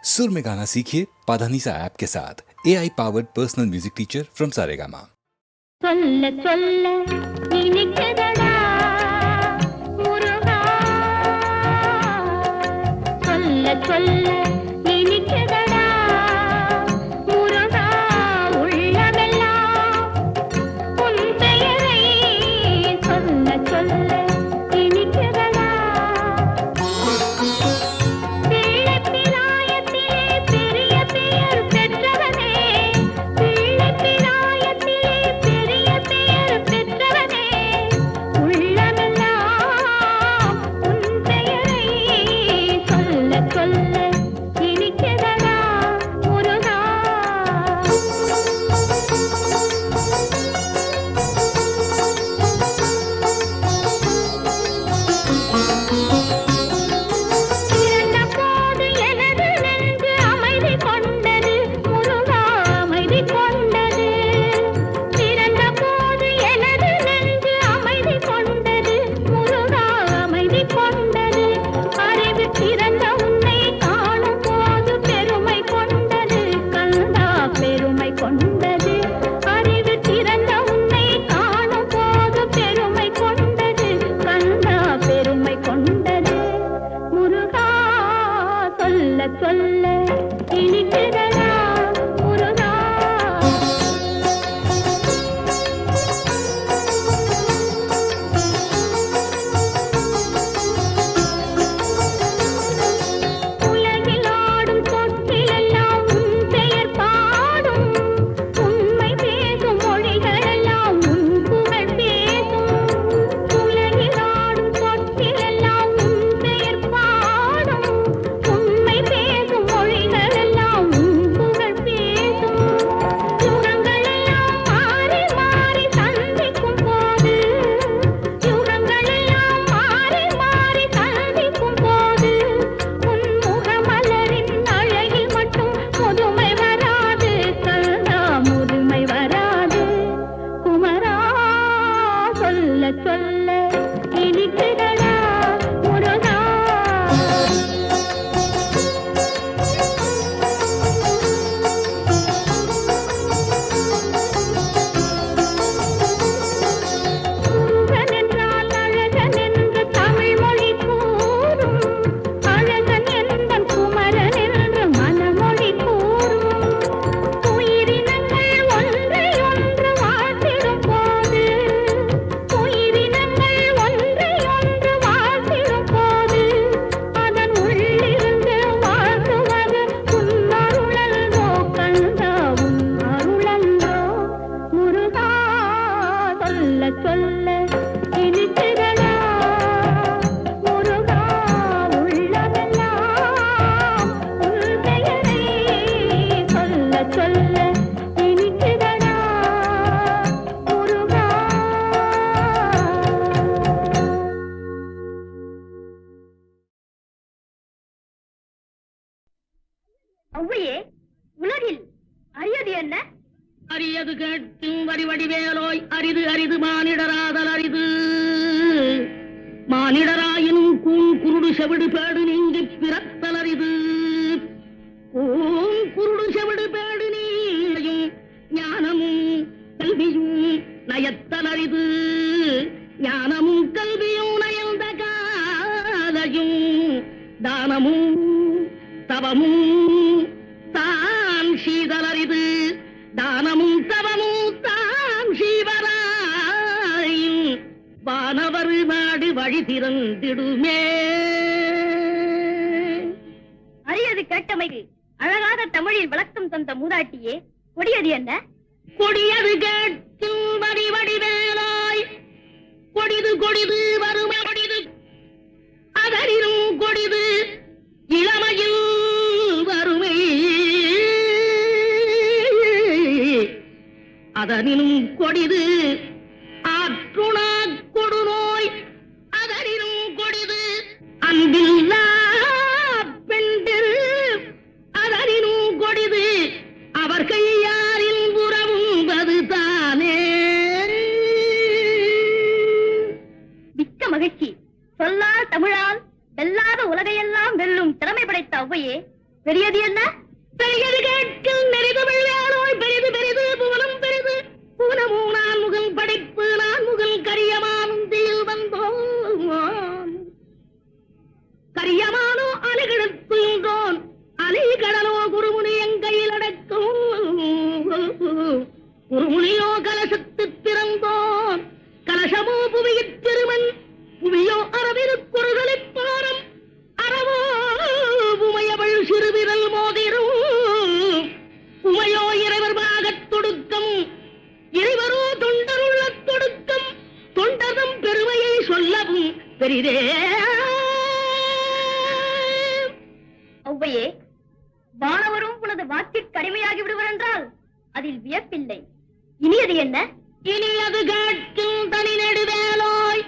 सुर में गाना सीखिए पाधानीसा ऐप के साथ AI powered personal music teacher from Saregama. சொல்ல சொல்ல இனிக்குதடா முருகா சொல்ல சொல்ல இனிக்குதடா முருகா உள்ளமெல்லாம் உன் பெயரை சொல்ல சொல்ல இனிக்குதடா பிள்ளை பிராயத்திலே பெரிய பெயர் பெற்றவனே பிள்ளை பிராயத்திலே பெரிய பெயர் பெற்றவனே உள்ளமெல்லாம் உன் பெயரை சொல்ல சொல்ல இனிக்குதடா முருகா பிறந்த போது எனது நெஞ்சு அமைதி கொண்டது முருகா அமைதி கொண்டது பிறந்த போது எனது நெஞ்சு அமைதி கொண்டது முருகா அமைதி கொண்டது அறிவு திறந்த உன்னை காணும் போது பெருமை கொண்டது கந்தா பெருமை கொண்டது அறிவு திறந்த உன்னை காணும் போது பெருமை கொண்டது கந்தா பெருமை கொண்டது முருகா சொல்ல சொல்ல இனிக்குதடா முருகா உலகில் ஆடும் தொட்டிலெல்லாம் உன் பெயர் பாடும் உண்மை பேசும் மொழிகளெல்லாம் உன் புகழ் பேசும் உலகில் ஆடும் தொட்டிலெல்லாம் உன் பெயர் பாடும் உண்மை பேசும் மொழிகளெல்லாம் உன் புகழ் பேசும் யுகங்களெல்லாம் மாறி மாறி சந்திக்கும் போது யுகங்களெல்லாம் மாறி மாறி சந்திக்கும் போது உன் முகமலரின் அழகில் மட்டும் முதுமை வராது கந்தா முதுமை வராது குமரா சொல்ல சொல்ல இனிக்குதடா முருகா முருகன் என்றால் அழகன் என்று தமிழ் மொழி கூறும் அழகன் என்பன் குமரன் என்று மனமொழி கூறும் உயிரினங்கள் ஒன்றை ஒன்று வாழ்த்திடும் போது உயிரினங்கள் ஒன்றை ஒன்று வாழ்த்திடும் போது அதன் உள்ளிருந்து வாழ்த்துவது உன் அருளன்றோ கந்தா உன் அருளன்றோ முருகா சொல்ல சொல்ல இனிக்குதடா முருகா உள்ளமெல்லாம் உன் பெயரை சொல்ல சொல்ல இனிக்குதடா முருகா ஒவ்வையே உலகில் அரியது என்ன அரியது கேட்டும் வடிவடிவேலோய் அரிது அரிது மானிடராதல் அரிது மானிடராயினும் கூன் குருடு செவிடு பேடு நீங்கி பிறத்தல் அரிது கூன் குருடு செவிடு பேடு நீயும் ஞானமும் கல்வியும் நயத்தல் அரிது ஞானமும் கல்வியும் நயந்த காலையும் தானமும் தவமும் தான் சீதலரிது தானமும் தவமும் தான் சீவராயும் வானவர் நாடு வழி திறந்திடுமே அரியது கேட்டமைக்கு அழகாக தமிழில் விளக்கம் தந்த மூதாட்டியே கொடியது என்ன கொடியது கேட்கும் வடி வடிவேலாய் கொடிது கொடிது வறுமை கொடிது அதனிலும் கொடிது இளமையில் வறுமை அதனிலும் கொடிது ஆற்றுணா கொடுநோய் அதனிலும் கொடிது அன்பில்லா பெண்டில் அதனிலும் கொடிது அவர் கையாரில் உறவும்பது தானே மிக்க மகிழ்ச்சி சொல்லால் தமிழால் வெல்லாத உலகையெல்லாம் வெல்லும் திறமை படைத்த ஒவ்வையே பெரியது என்ன? பெரியது கேட்கில் நெறிதமிழ் வேலோய் பெரிது பெரிது புவனம் பெரிது புவனமோ நான் முகல் படைப்பு நான் முகல் கரியமானந்தியில் வந்தோம் கரியமானோ அலைகிழத்துன்றோன் அலைகடலோ குருமுனி எங்கையில் அடக்கும் குருமுனியோ கலசத்து பிறந்தோன் கலசமோ புவியிற் திருமண் புவியோ அரவிருக்குறுதலைப் பாரம் அறவோ உமையவள் சிறுவிரல் மோதிரும் உமையோ இறைவர் பாகத் தொடுக்கம் இறைவரோ தொண்டருள்ள தொடுக்கம் தொண்டரும் பெருமையை சொல்லவும் பெரிதே. ஒவ்வையே, வானவரும் உனது வாக்கிற்கு அடிமையாகி விடுவர் என்றால் அதில் வியப்பில்லை. இனியது என்ன? இனியது கேட்கும் தனி நெடுவேலோய்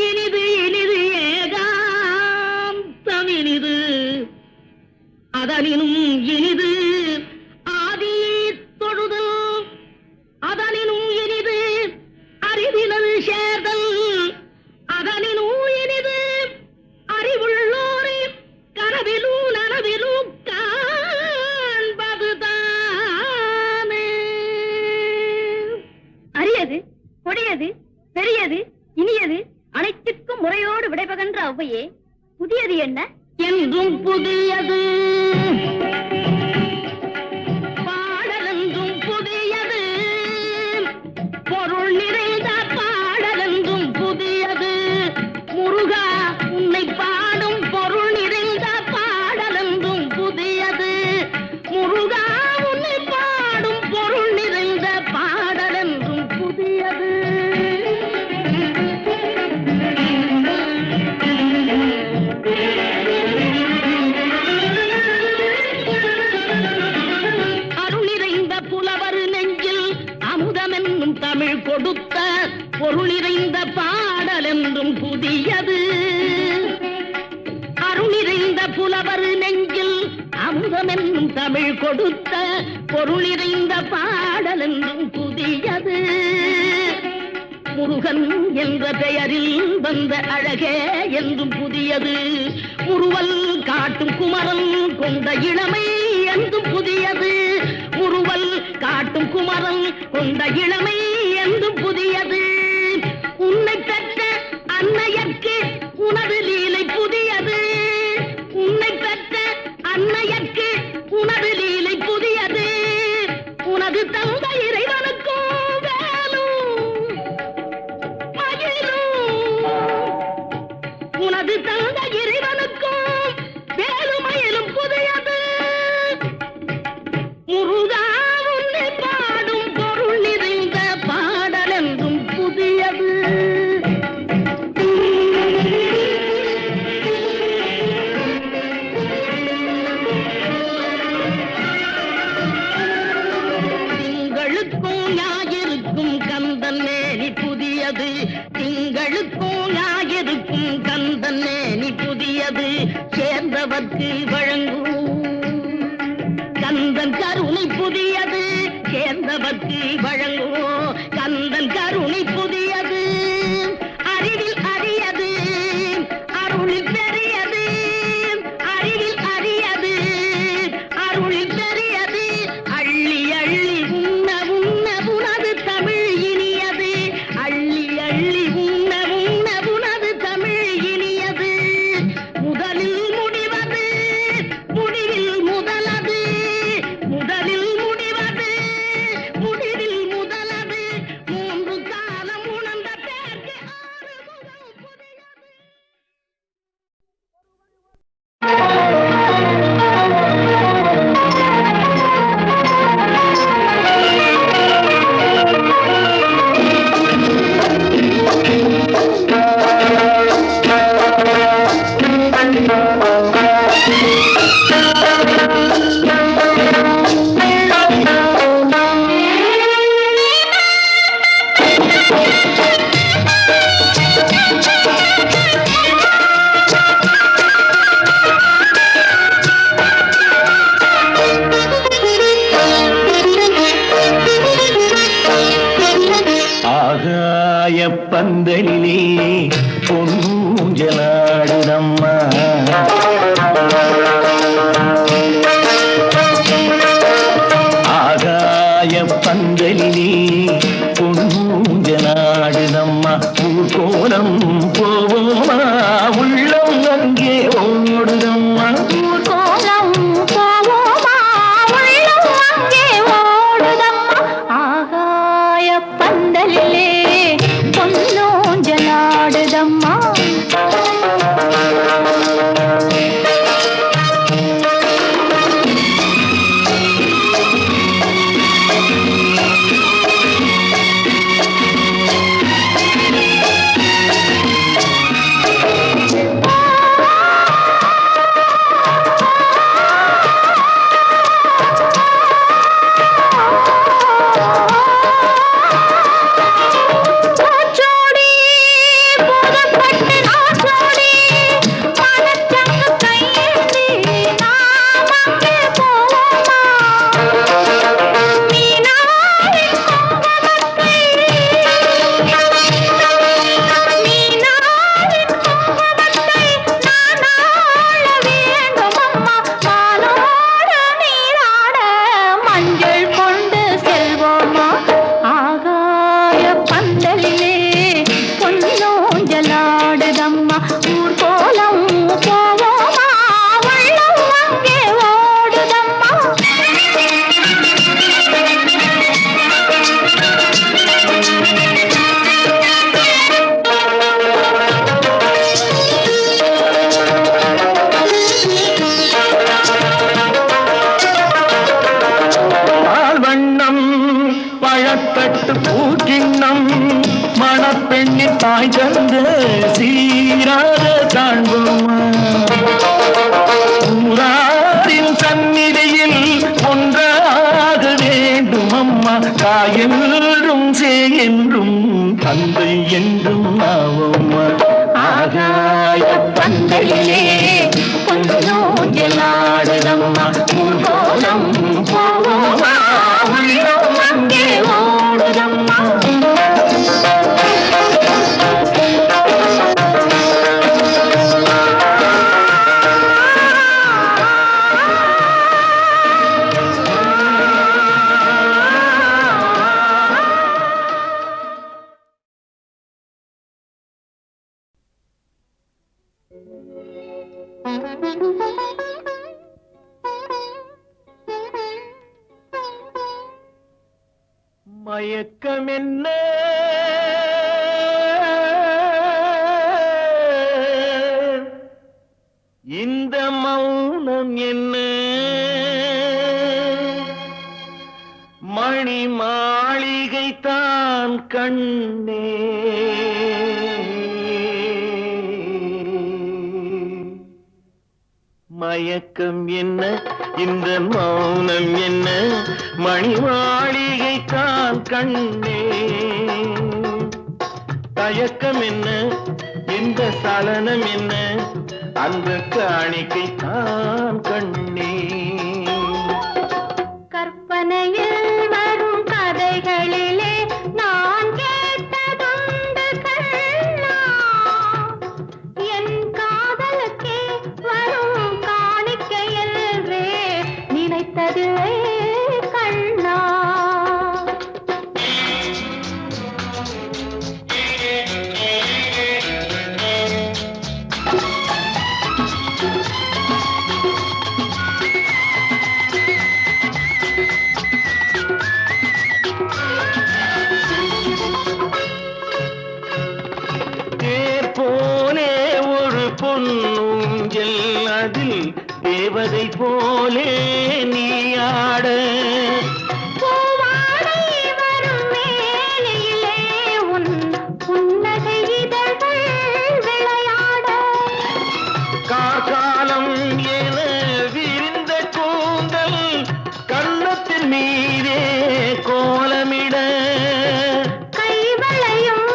இனிது இனிது ஏகாந்தம் இனிது அதனினும் இனிது ஆதி தொழுதல் அதனினும் இனிது அறிவினது சேர்தல் அதனினும் இனிது அறிவுள்ளோரை கனவிலும் நனவிலும் காண்பதுதானே. அரியது, கொடியது, பெரியது, இனியது அனைத்துக்கும் முறையோடு விடைபகன்ற ஒவ்வையே, புதியது என்ன? என்றும் புதியது பாடலென்றும் புதியது பொருள் நிறைந்த பாடலென்றும் புதியது முருகா உன்னை பாடும் பொருள் நிறைந்த பாடலென்றும் புதியது முருகா உன்னை பாடும் பொருள் நிறைந்த பாடலென்றும் புதியது. தமிழ் கொடுத்த பொருளிறைந்த பாடல் என்றும் புதியது அருளிறைந்த புலவர் நெஞ்சில் அமுதம் என்னும் தமிழ் கொடுத்த பொருளிறைந்த பாடல் என்றும் புதியது முருகன் என்ற பெயரில் வந்த அழகே என்றும் புதியது முறுவல் காட்டும் குமரன் கொண்ட இளமை என்றும் புதியது முறுவல் காட்டும் குமரன் கொண்ட இளமை என்றும் புதியது உன்னை பெற்ற அன்னையர்க்கு உனது லீலை புதியது உன்னை பெற்ற அன்னையர்க்கு உனது லீலை புதியது உனது தந்தை இறைவனுக்கும் வேலும் மகிழும் உனது தந்தை இறைவனுக்கும் வேலுமயிலும் புதியது முருகா உன்னை பாடும் பொருள் நிறைந்த பாடல் என்றும் புதியது. திங்களுக்கும் ஞாயிறுக்கும் கந்தன் நேனி புதியது திங்களுக்கும் ஞாயிறுக்கும் கந்தன் நேனி புதியது சேர்ந்தவர்க்கு வழங்கும் கந்தன் கருணை புதியது சேர்ந்தவர்க்கு வழங்குவோம் கந்தன் கருணை புதியது அறிவில் அரியது அருளில் பெரியது அறிவில் அரியது அருளில் பெரியது அள்ளி அள்ளி உண்ண உண்ண உனது தமிழ் இனியது அள்ளி அள்ளி உண்ண உண்ண உனது தமிழ் இனியது முதலில் முடிவது முடிவில் முதலது முதலில் முடிவது முடிவில் முதலது மூன்று காலம் உணர்ந்த பேருக்கு ஆறுமுகம் புதியது. ஆகாய பந்தலிலே பொன்னூஞ்சலாடுதம்மா தாய் தந்த சீராக காண்போமா ஊராரின் சந்நிதியில் ஒன்றாக வேண்டும் அம்மா தாயென்றும் என்றும் தந்தை என்றும் நாவம்மா ஆகாய பந்தலிலே கொஞ்சோஞ்சலாடுதம்மா ஊர்கோலம் போவோமா உள்ளம் அங்கே ஓடுதம்மா மயக்கம் என்ன இந்த மௌனம் என்ன மணி மாளிகை தான் கண்ணே மயக்கம் என்ன இந்த மௌனம் என்ன மணி மாளிகை தான் கண்ணே தயக்கம் என்ன இந்த சலனம் என்ன அந்த காணிக்கை தான் கண்ணே கற்பனையில் வரும் கதைகளிலே நான் கேட்டதுண்டு கண்ணா என் காதலுக்கே வரும் காணிக்கையல்வே நினைத்தது கண்ணா பொன்னூஞ்சல் அதில் தேவதை போலே நீ ஆட பூவாடை வரும் மேலையிலே உன் புன்னகை இதழ்கள் விளையாட காலம் என விரிந்த கூந்தல் கன்னத்தின் மீதே கோலமிட கைவளையும்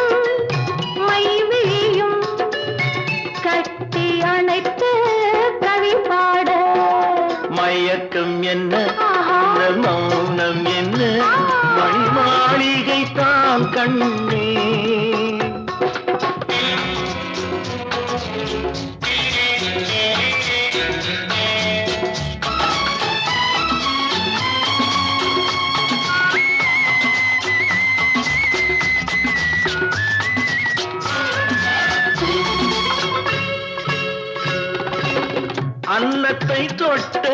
மைவிழியும் கட்டி அணைத்து கவி பாட மயக்கம் என்ன இந்த மௌனம் என்ன மணி மாளிகை தான் கண்ணே அன்னத்தை தொட்ட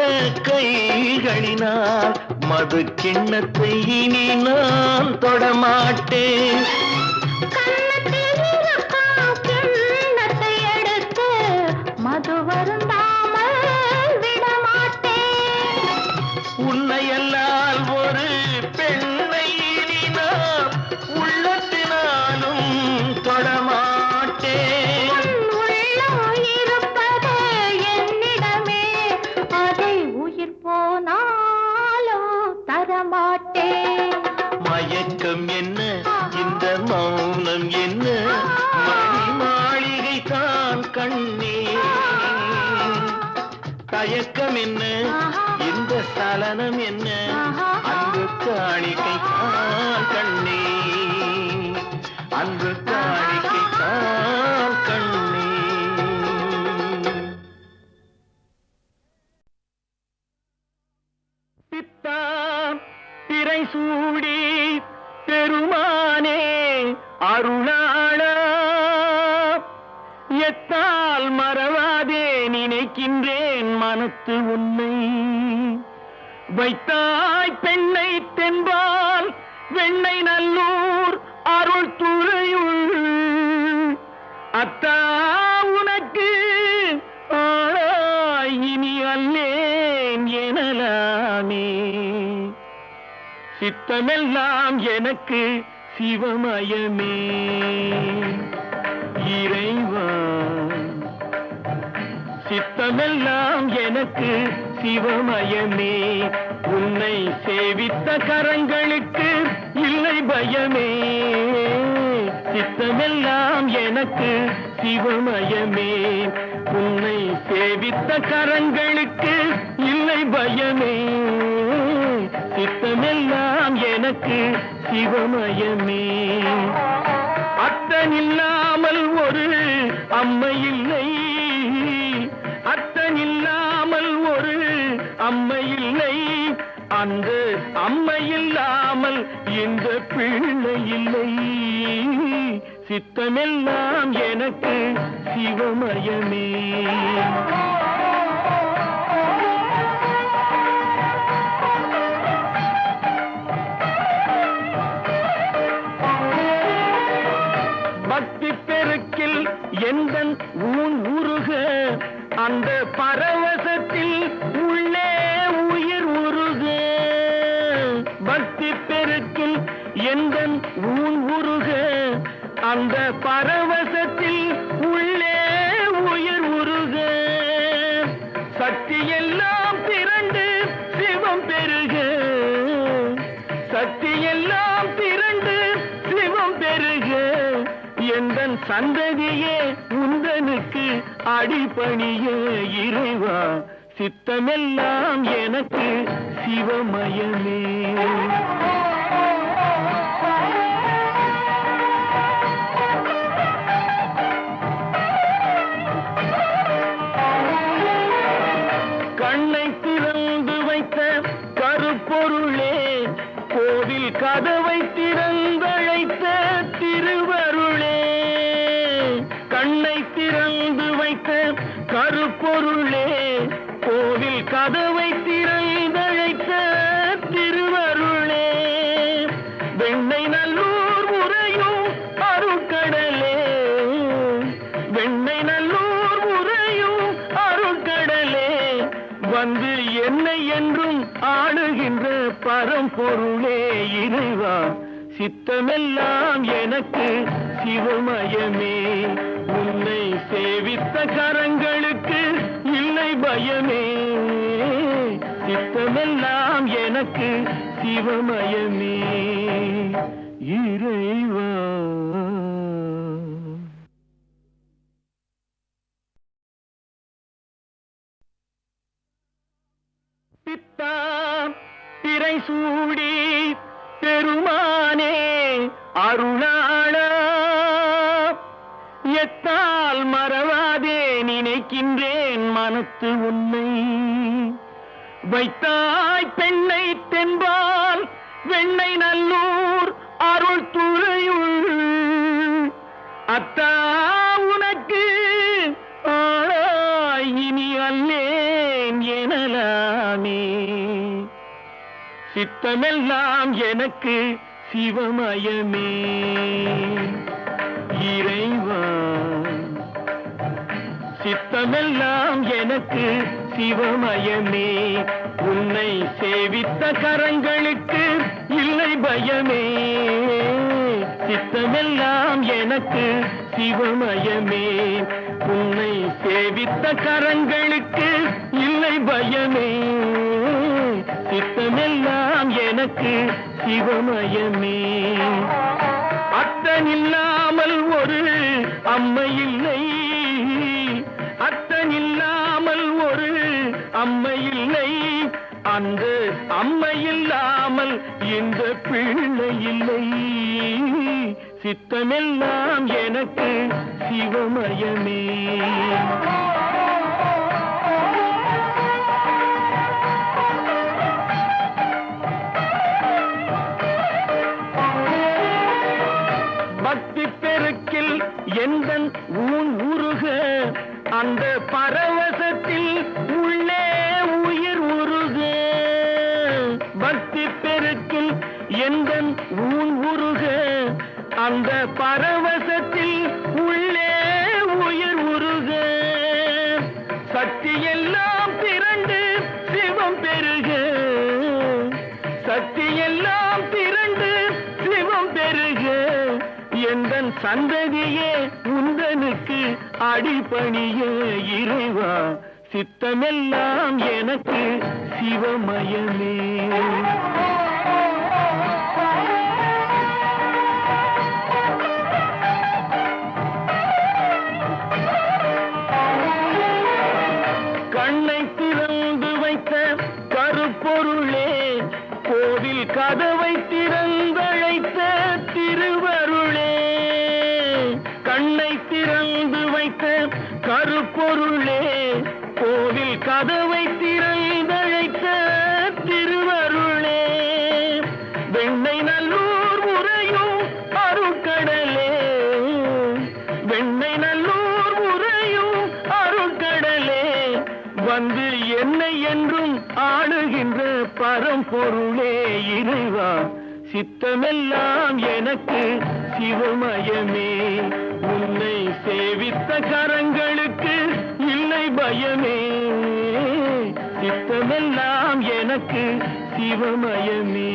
கைகளினால் மது கிண்ணத்தை இனி நான் தொடமாட்டேன் கன்னத்தில் இருக்கும் கிண்ணத்தை எடுத்து மது வருந்தாமல் விடமாட்டேன் உன்னையல்லால் ஒரு பெண்ணை இனி நான் உள்ளத்தினாலும் தொடமாட்டேன் மயக்கம் என்ன இந்த மௌனம் என்ன மணி மாளிகை தான் கண்ணே தயக்கம் என்ன இந்த சலனம் என்ன அன்பு காணிக்கை தான் கண்ணே அன்பு காணிக்கை தான் கண்ணே பித்தான் திரை சூடி பெருமானே அருளாளா எத்தால் மறவாதே நினைக்கின்றேன் மனத்து உன்னை வைத்தாய் பெண்ணை தென்பால் வெண்ணை நல்லூர் அருள் துறையுள் அத்தா உனக்கு ஆளாய் இனி அல்லேன் எனலாமே சித்தமெல்லாம் எனக்கு சிவமயமே இறைவா சித்தமெல்லாம் எனக்கு சிவமயமே உன்னை சேவித்த கரங்களுக்கு இல்லை பயமே சித்தமெல்லாம் எனக்கு சிவமயமே உன்னை சேவித்த கரங்களுக்கு இல்லை பயமே சித்தமெல்லாம் எனக்கு சிவமயமே அத்தனில்லாமல் ஒரு அம்மை இல்லை அத்தனில்லாமல் ஒரு அம்மை இல்லை அந்த அம்மை இல்லாமல் இந்த பிள்ளை இல்லை சித்தமெல்லாம் எனக்கு சிவமயமே பக்தி பெருக்கில் எந்தன் ஊன் உருக அந்த பரவசத்தில் உள்ளே உயிர் உருக பக்தி பெருக்கில் எந்தன் ஊன் உருக அந்த பரவசத்தில் உள்ளே உயிர் உருக சக்தி எல்லாம் திரண்டு சிவம் பெருக சக்தி எல்லாம் திரண்டு சிவம் பெருக எந்தன் சந்ததியே உந்தனுக்கு அடிபணிய இறைவா சித்தமெல்லாம் எனக்கு சிவமயமே கண்ணை திறந்து வைத்த கருப்பொருளே கோவில் கதவை திறந்தழைத்த திருவருளே கண்ணை திறந்து வைத்த கருப்பொருளே கோவில் கதவை திறந்தழைத்த திருவருளே வெண்ணை நல்லூர் உரையும் அருட்கடலே வெண்ணை நல்லூர் உரையும் அருட்கடலே வந்து என்னை என்றும் ஆளுகின்ற பரம்பொருளே இறைவா சித்தமெல்லாம் எனக்கு சிவமயமே உன்னை சேவித்த கரங்களுக்கு இல்லை பயமே சித்தமெல்லாம் எனக்கு சிவமயமே இறைவா பித்தா திரை சூடி பெருமானே அருளாளா எத்தால் மறவாதே நினைக்கின்றேன் மனத்து உன்னை வைத்தாய் பெண்ணை தென்பால் வெண்ணை நல்லூர் அருள் துறையுள் அத்தா உனக்கு ஆளாய் இனி அல்லேன் எனலாமே சித்தமெல்லாம் எனக்கு சிவமயமே இறைவா சித்தமெல்லாம் எனக்கு சிவமயமே உன்னை சேவித்த கரங்களுக்கு இல்லை பயமே சித்தமெல்லாம் எனக்கு சிவமயமே உன்னை சேவித்த கரங்களுக்கு இல்லை பயமே சித்தமெல்லாம் எனக்கு சிவமயமே அத்தனில்லாமல் ஒரு அம்மை இல்லை அத்தனில்லாமல் ஒரு அம்மை இல்லை அந்த அம்மை இல்லாமல் இந்த பிள்ளை இல்லை சித்தமெல்லாம் எனக்கு சிவமயமே பக்தி பெருக்கில் எந்தன் ஊன் உருக அந்த பரவசத்தில் உள்ளே உயிர் உருக பக்தி பெருக்கில் எந்தன் ஊன் உருக அந்த பரவசத்தில் உள்ளே உயிர் உருக சக்தி எல்லாம் திரண்டு சிவம் பெருக சக்தி எல்லாம் திரண்டு சிவம் பெருக எந்தன் சந்ததியே உந்த சிவனுக்கு அடிபணிய இறைவா சித்தமெல்லாம் எனக்கு சிவமயமே. கண்ணை திறந்து வைத்த கருப்பொருளே, கோவில் கதவை திறந்தழைத்த திருவருளே. கண்ணை திறந்து வைத்த கருப்பொருளே, கோவில் கதவை திறந்தழைத்த திருவருளே. வெண்ணை நல்லூர் உறையும் அருட்கடலே, வெண்ணை நல்லூர் உறையும் அருட்கடலே, வந்து என்னை என்றும் ஆளுகின்ற பரம்பொருளே இறைவா சித்தமெல்லாம் எனக்கு சிவமயமே. உன்னை சேவித்த கரங்களுக்கு இல்லை பயமே, சித்தமெல்லாம் எனக்கு சிவமயமே.